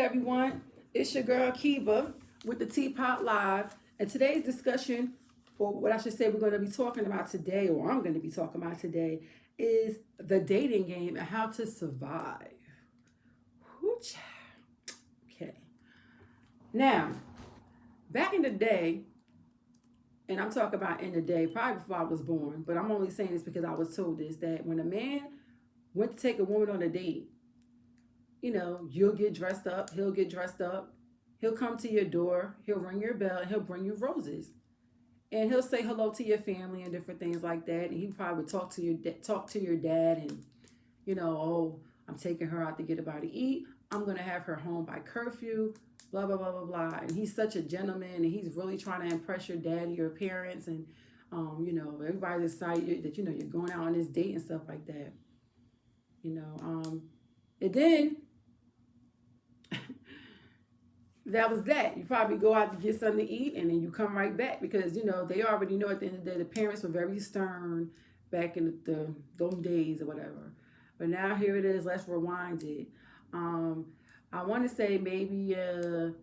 Everyone, it's your girl Kiva with the Teapot Live, and today's discussion, or what I should say, we're going to be talking about today, or I'm going to be talking about today, is the dating game and how to survive. Whoo-cha. Okay, now back in the day, and I'm talking about in the day, probably before I was born, but I'm only saying this because I was told this that when a man went to take a woman on a date, you'll get dressed up, he'll get dressed up, he'll come to your door, he'll ring your bell, and he'll bring you roses. And he'll say hello to your family and different things like that. And he probably would talk to your dad and, oh, I'm taking her out to get about to eat. I'm gonna have her home by curfew, blah blah blah blah blah. And he's such a gentleman and he's really trying to impress your dad and your parents and everybody's excited that you're going out on this date and stuff like that. You know, and then that was that. You probably go out to get something to eat and then you come right back because they already know at the end of the day the parents were very stern back in the those days or whatever. But now here it is. Let's rewind it. Um, I want to say maybe in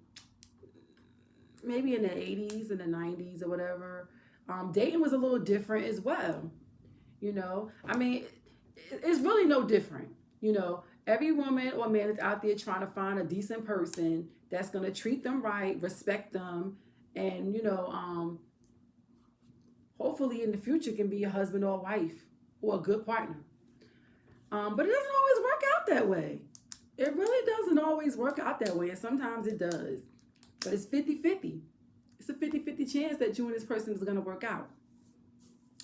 the 80s and the 90s or whatever. Dating was a little different as well. I mean, it's really no different. Every woman or man is out there trying to find a decent person that's going to treat them right, respect them, and hopefully in the future can be a husband or a wife or a good partner. But it doesn't always work out that way. It really doesn't always work out that way, and sometimes it does. But it's 50-50. It's a 50-50 chance that you and this person is going to work out.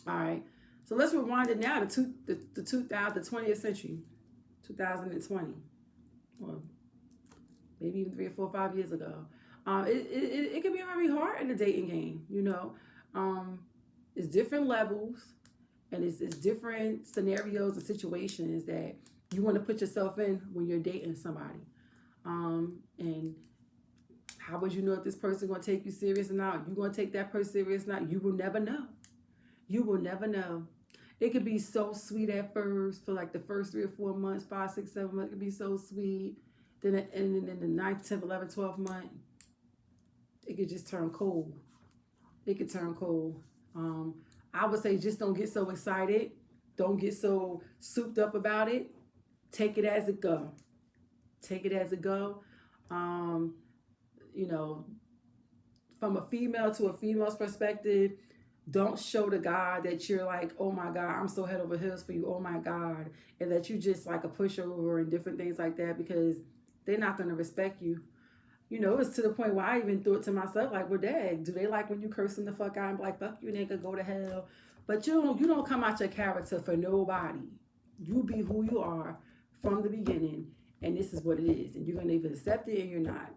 All right. So let's rewind it now to the 20th century, 2020, or maybe even 3 or 4 or 5 years ago. It can be very hard in the dating game. It's different levels and it's different scenarios and situations that you want to put yourself in when you're dating somebody. And how would you know if this person going to take you serious or not? You going to take that person serious or not? You will never know. You will never know. It could be so sweet at first for like the first 3 or 4 months, 5, 6, 7 months. It could be so sweet. Then in the ninth, 10th, 11th, 12th month, it could just turn cold. It could turn cold. I would say just don't get so excited. Don't get so souped up about it. Take it as it go. Take it as it go. Um, you know, from a female to a female's perspective, don't show the guy that you're like, oh my God, I'm so head over heels for you, oh my God, and that you just like a pushover and different things like that because they're not going to respect you. It was to the point where I even thought to myself, like, well, dad, do they like when you curse them the fuck out and be like, fuck you, nigga, go to hell? But you don't come out your character for nobody. You be who you are from the beginning, and this is what it is, and you're going to either accept it or you're not.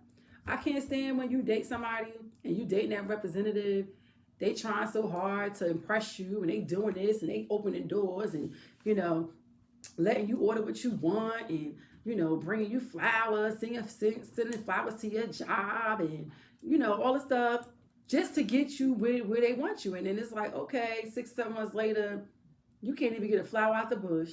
I can't stand when you date somebody and you dating that representative. They trying so hard to impress you and they doing this and they opening doors and, letting you order what you want and, bringing you flowers, sending flowers to your job and, all the stuff just to get you where they want you. And then it's like, okay, 6, 7 months later, you can't even get a flower out the bush.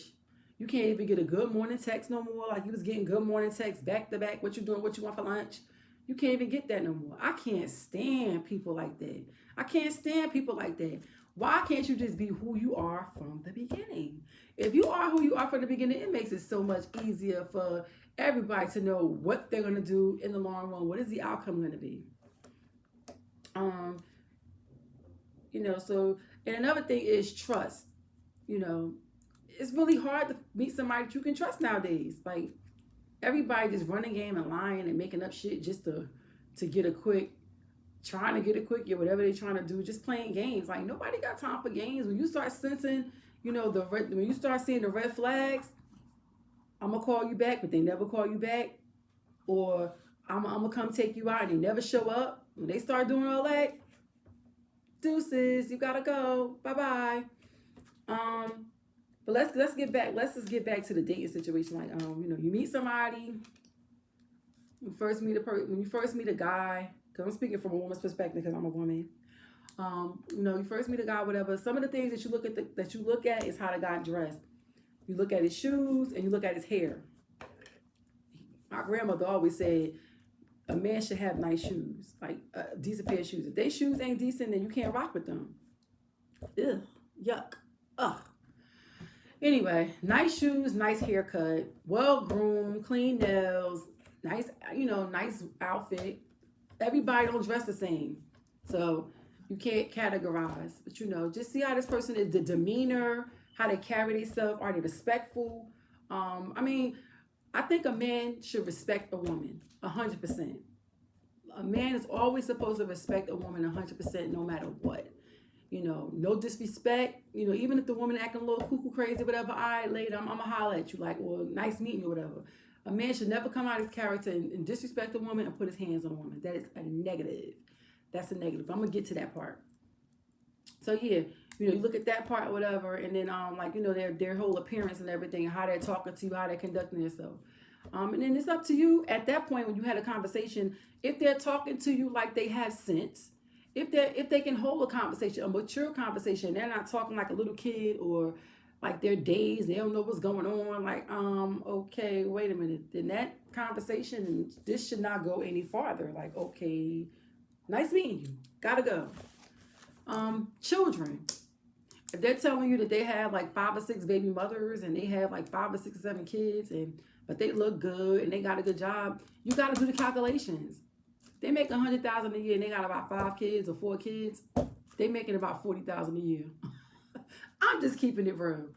You can't even get a good morning text no more. Like you was getting good morning text back to back. What you doing? What you want for lunch? You can't even get that no more. I can't stand people like that. I can't stand people like that. Why can't you just be who you are from the beginning? If you are who you are from the beginning, it makes it so much easier for everybody to know what they're going to do in the long run. What is the outcome going to be? Um, so, and another thing is trust. It's really hard to meet somebody that you can trust nowadays. Like, everybody just running game and lying and making up shit just to get a quick, trying to get a quick, yeah, whatever they're trying to do, just playing games. Like nobody got time for games. When you start sensing, when you start seeing the red flags, I'm gonna call you back, but they never call you back, or I'm gonna come take you out and they never show up. When they start doing all that, deuces, you gotta go, bye bye. But let's get back. Let's just get back to the dating situation. Like, you meet somebody. When you first meet a guy. Because I'm speaking from a woman's perspective because I'm a woman. You first meet a guy, whatever. Some of the things that you look at is how the guy dressed. You look at his shoes and you look at his hair. My grandmother always said, a man should have nice shoes, like a decent pair of shoes. If they shoes ain't decent, then you can't rock with them. Ugh, yuck, ugh. Anyway, nice shoes, nice haircut, well groomed, clean nails, nice, nice outfit. Everybody don't dress the same, so you can't categorize. But just see how this person is, the demeanor, how they carry themselves. Are they respectful? I mean, I think a man should respect a woman 100%. A man is always supposed to respect a woman 100%, no matter what. No disrespect. Even if the woman acting a little cuckoo crazy, whatever. All right, later, I'm gonna holler at you, like, well, nice meeting you, whatever. A man should never come out of his character and disrespect a woman and put his hands on a woman. That is a negative. That's a negative. I'm gonna get to that part. So yeah, you look at that part, whatever, and then their whole appearance and everything, and how they're talking to you, how they're conducting themselves. And then it's up to you at that point when you had a conversation, if they're talking to you like they have sense, if they can hold a conversation, a mature conversation, they're not talking like a little kid or like they're dazed, they don't know what's going on. Like, okay, wait a minute. Then that conversation, this should not go any farther. Like, okay, nice meeting you. Gotta go. Children. If they're telling you that they have like 5 or 6 baby mothers and they have like 5 or 6 or 7 kids, but they look good and they got a good job, you got to do the calculations. They make $100,000 a year and they got about 5 kids or 4 kids. They making about $40,000 a year. I'm just keeping it real.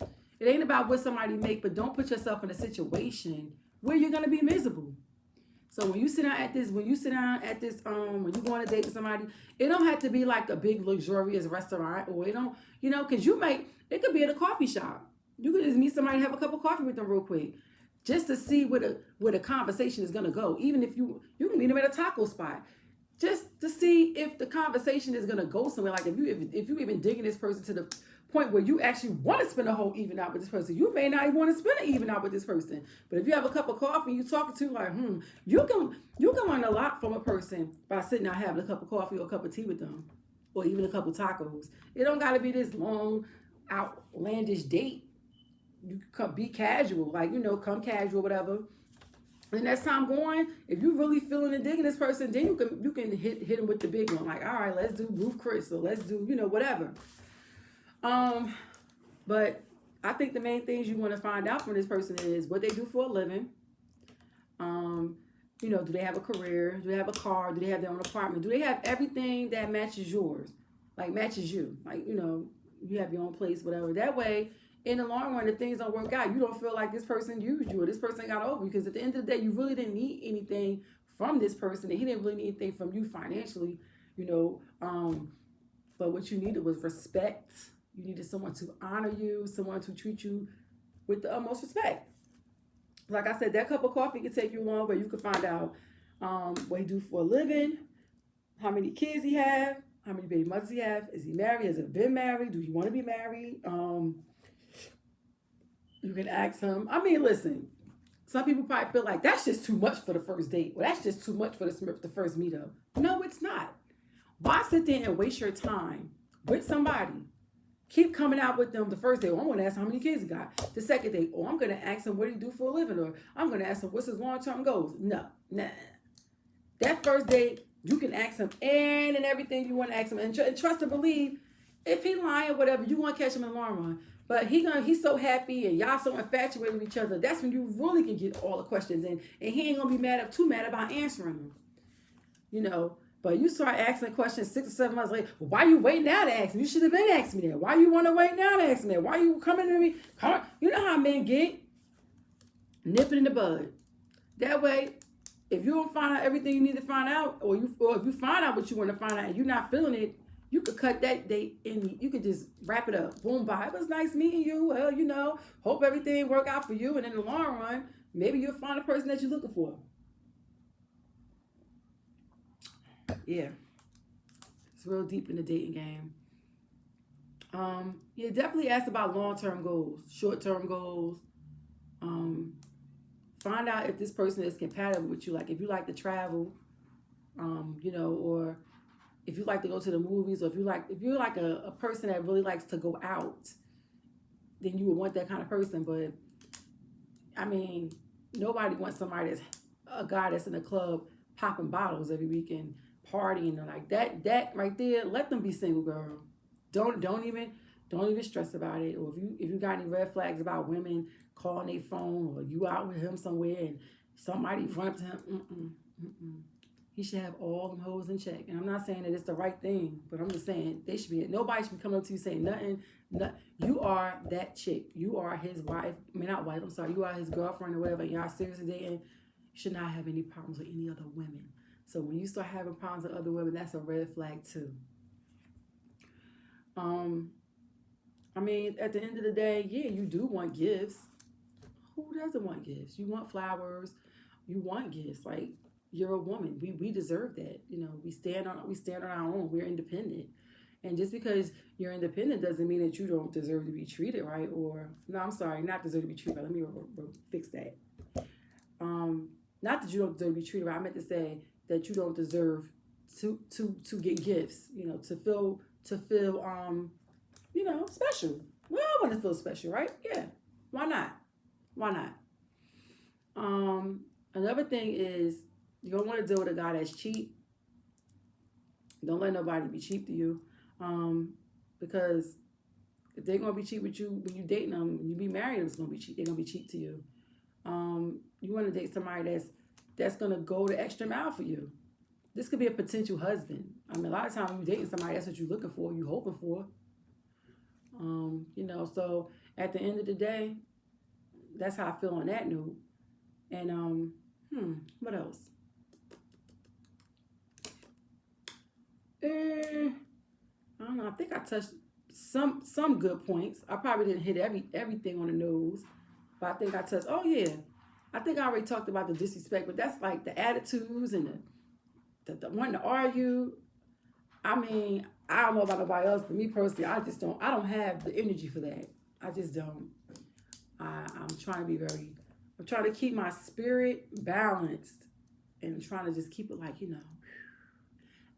It ain't about what somebody make, but don't put yourself in a situation where you're gonna be miserable. So when you sit down at this, when you go on a date with somebody, it don't have to be like a big luxurious restaurant, or because it could be at a coffee shop. You could just meet somebody and have a cup of coffee with them real quick, just to see where the conversation is gonna go. Even if you can meet them at a taco spot, just to see if the conversation is gonna go somewhere. Like if you even digging this person to the point where you actually want to spend a whole evening out with this person, you may not even want to spend an evening out with this person. But if you have a cup of coffee and you talking to like, you can learn a lot from a person by sitting down having a cup of coffee or a cup of tea with them, or even a couple tacos. It don't got to be this long, outlandish date. You can be casual, like come casual, whatever. And as time going, if you really feeling and digging this person, then you can hit him with the big one. Like, all right, let's do Ruth Chris, or let's do whatever. But I think the main things you want to find out from this person is what they do for a living. Do they have a career? Do they have a car? Do they have their own apartment? Do they have everything that matches yours? Like matches you? Like, you have your own place, whatever. That way, in the long run, if things don't work out, you don't feel like this person used you or this person got over you. Because at the end of the day, you really didn't need anything from this person, and he didn't really need anything from you financially, but what you needed was respect. You needed someone to honor you, someone to treat you with the utmost respect. Like I said, that cup of coffee can take you along where you can find out what he do for a living, how many kids he have, how many baby mothers he have, is he married, has he been married, do he want to be married? You can ask him. I mean, listen, some people probably feel like that's just too much for the first date. Well, that's just too much for the first meetup. No, it's not. Why sit there and waste your time with somebody? Keep coming out with them the first day. Oh, I'm going to ask him how many kids he got. The second day, I'm going to ask him what he do for a living. Or I'm going to ask him what's his long-term goals. No, nah. That first date, you can ask him and everything you want to ask him. And trust and believe, if he lying or whatever, you want to catch him in the long run. But he's so happy and y'all so infatuated with each other. That's when you really can get all the questions in. And he ain't going to be too mad about answering them. But you start asking questions 6 or 7 months later. Well, why you waiting now to ask me? You should have been asking me that. Why you want to wait now to ask me that? Why you coming to me? You know how men get. Nip it in the bud. That way, if you don't find out everything you need to find out, or if you find out what you want to find out and you're not feeling it, you could cut that date and you could just wrap it up. Boom, bye. It was nice meeting you. Well, hope everything work out for you. And in the long run, maybe you'll find the person that you're looking for. Yeah, it's real deep in the dating game. Yeah, definitely ask about long-term goals, short-term goals. Find out if this person is compatible with you. Like if you like to travel, or if you like to go to the movies, or if you're like a person that really likes to go out, then you would want that kind of person. But I mean, nobody wants a guy that's in a club popping bottles every weekend, partying and like that right there, let them be single, girl. Don't even stress about it. Or if you got any red flags about women calling their phone, or you out with him somewhere and somebody run up to him, he should have all them hoes in check. And I'm not saying that it's the right thing, but I'm just saying nobody should be coming up to you saying nothing. You are that chick. You are his wife. I mean, not wife, I'm sorry. You are his girlfriend or whatever. Y'all seriously dating. You should not have any problems with any other women. So when you start having problems with other women, that's a red flag too. I mean, at the end of the day, yeah, you do want gifts. Who doesn't want gifts? You want flowers. You want gifts. Like, you're a woman. We deserve that. We stand on our own. We're independent. And just because you're independent doesn't mean that you don't deserve to be treated right. Or no, I'm sorry, not deserve to be treated right. Let me fix that. Not that you don't deserve to be treated right. I meant to say that you don't deserve to get gifts. To feel special. We all want to feel special, right? Yeah. Why not? Why not? Another thing is, you don't want to deal with a guy that's cheap. Don't let nobody be cheap to you. Because if they're gonna be cheap with you when you dating them, when you be married, it's gonna be cheap. They're gonna be cheap to you. You want to date somebody that's gonna go the extra mile for you. This could be a potential husband. I mean, a lot of times when you're dating somebody, that's what you're looking for, you're hoping for. So at the end of the day, that's how I feel on that note. And what else? I don't know. I think I touched some good points. I probably didn't hit everything on the nose, but I think I touched. Oh yeah, I think I already talked about the disrespect, but that's like the attitudes and the wanting to argue. I mean, I don't know about nobody else, but me personally, I don't have the energy for that. I just don't. I'm trying to keep my spirit balanced, and I'm trying to just keep it like,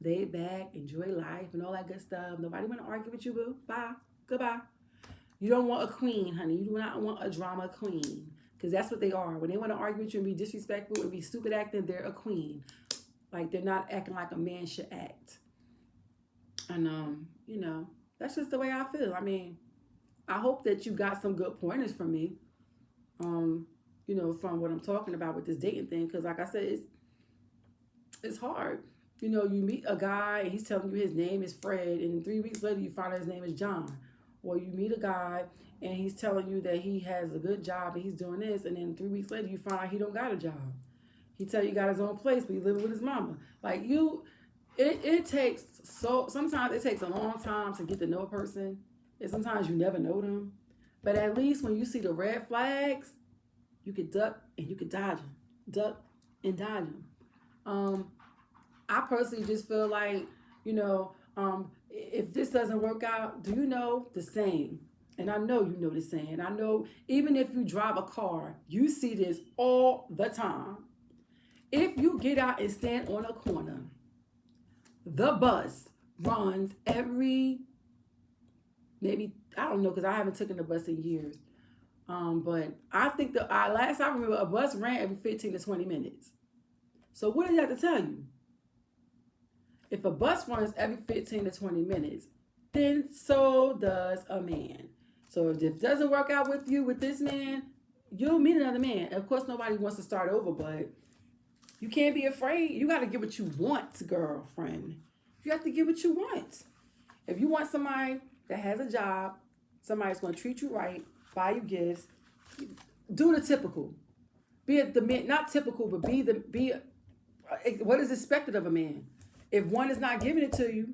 laid back, enjoy life and all that good stuff. Nobody want to argue with you, boo. Bye. Goodbye. You don't want a queen, honey. You do not want a drama queen, because that's what they are. When they want to argue with you and be disrespectful and be stupid acting, they're a queen. Like, they're not acting like a man should act. And, that's just the way I feel. I mean, I hope that you got some good pointers from me, from what I'm talking about with this dating thing. Because like I said, it's hard. You meet a guy and he's telling you his name is Fred, and 3 weeks later you find out his name is John. Or you meet a guy and he's telling you that he has a good job and he's doing this, and then 3 weeks later you find out he don't got a job. He tell you he got his own place, but he's living with his mama. Like, sometimes it takes a long time to get to know a person, and sometimes you never know them. But at least when you see the red flags, you can duck and you can dodge them. Duck and dodge them. I personally just feel like, if this doesn't work out, do you know the saying? And I know you know the saying. I know even if you drive a car, you see this all the time. If you get out and stand on a corner, the bus runs every, maybe, I don't know, because I haven't taken the bus in years. But I think last I remember, a bus ran every 15 to 20 minutes. So what does that have to tell you? If a bus runs every 15 to 20 minutes, then so does a man. So if it doesn't work out with you with this man, you'll meet another man. Of course, nobody wants to start over, but you can't be afraid. You got to get what you want, girlfriend. You have to get what you want. If you want somebody that has a job, somebody's going to treat you right, buy you gifts, do the typical. Be the man, not typical, but be what is expected of a man. If one is not giving it to you,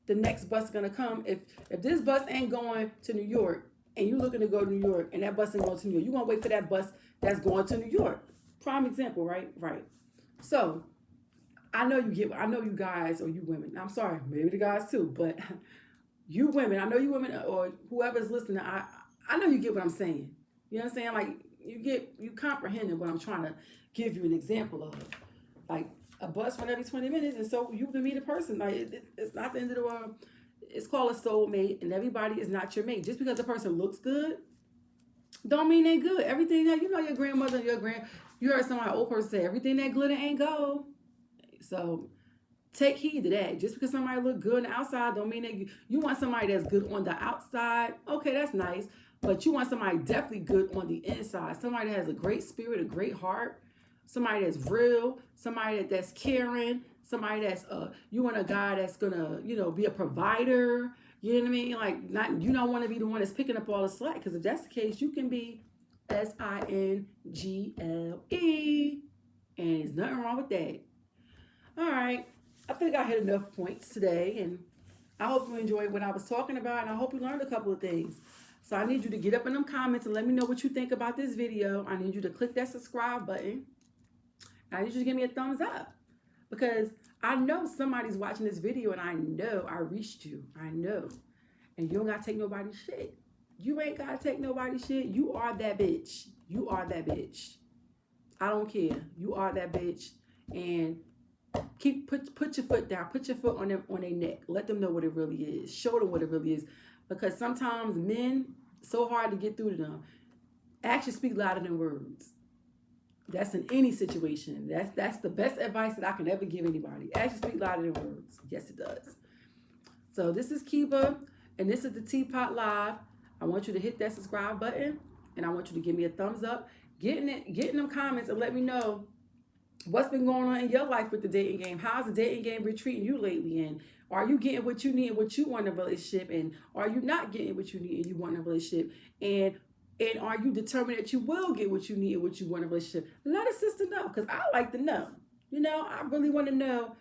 the next bus is gonna come. If this bus ain't going to New York and you looking to go to New York and that bus ain't going to New York, you gonna wait for that bus that's going to New York. Prime example, right? Right. So I know you guys, or you women. I'm sorry, maybe the guys too, but you women, I know you women, or whoever's listening, I know you get what I'm saying. You know what I'm saying? Like, you comprehending what I'm trying to give you an example of. Like, a bus run every 20 minutes, and so you can meet a person. Like, it's not the end of the world. It's called a soulmate, and everybody is not your mate. Just because the person looks good, don't mean they good. Everything that, your grandmother and you heard somebody old person say, everything that glitter ain't gold. So take heed to that. Just because somebody look good on the outside don't mean that you want somebody that's good on the outside. Okay, that's nice. But you want somebody definitely good on the inside. Somebody that has a great spirit, a great heart, somebody that's real, somebody that's caring, somebody that's you want a guy that's gonna, be a provider. You know what I mean? Like, not, you don't want to be the one that's picking up all the slack, because if that's the case, you can be Single, and there's nothing wrong with that. All right. I think I hit enough points today, and I hope you enjoyed what I was talking about, and I hope you learned a couple of things. So I need you to get up in them comments and let me know what you think about this video. I need you to click that subscribe button. I need you to give me a thumbs up, because I know somebody's watching this video, and I know I reached you. I know. And you don't got to take nobody's shit. You ain't got to take nobody's shit. You are that bitch. You are that bitch. I don't care. You are that bitch. And put your foot down. Put your foot on their neck. Let them know what it really is. Show them what it really is. Because sometimes men, so hard to get through to them. Actions speak louder than words. That's in any situation. That's the best advice that I can ever give anybody. Actions speak louder than words. Yes, it does. So this is Kiba, and this is the Teapot Live. I want you to hit that subscribe button, and I want you to give me a thumbs up. Get in them comments and let me know what's been going on in your life with the dating game. How's the dating game been treating you lately? And are you getting what you need and what you want in a relationship? And are you not getting what you need and you want in a relationship? And are you determined that you will get what you need and what you want in a relationship? Let a sister know, because I like to know. I really want to know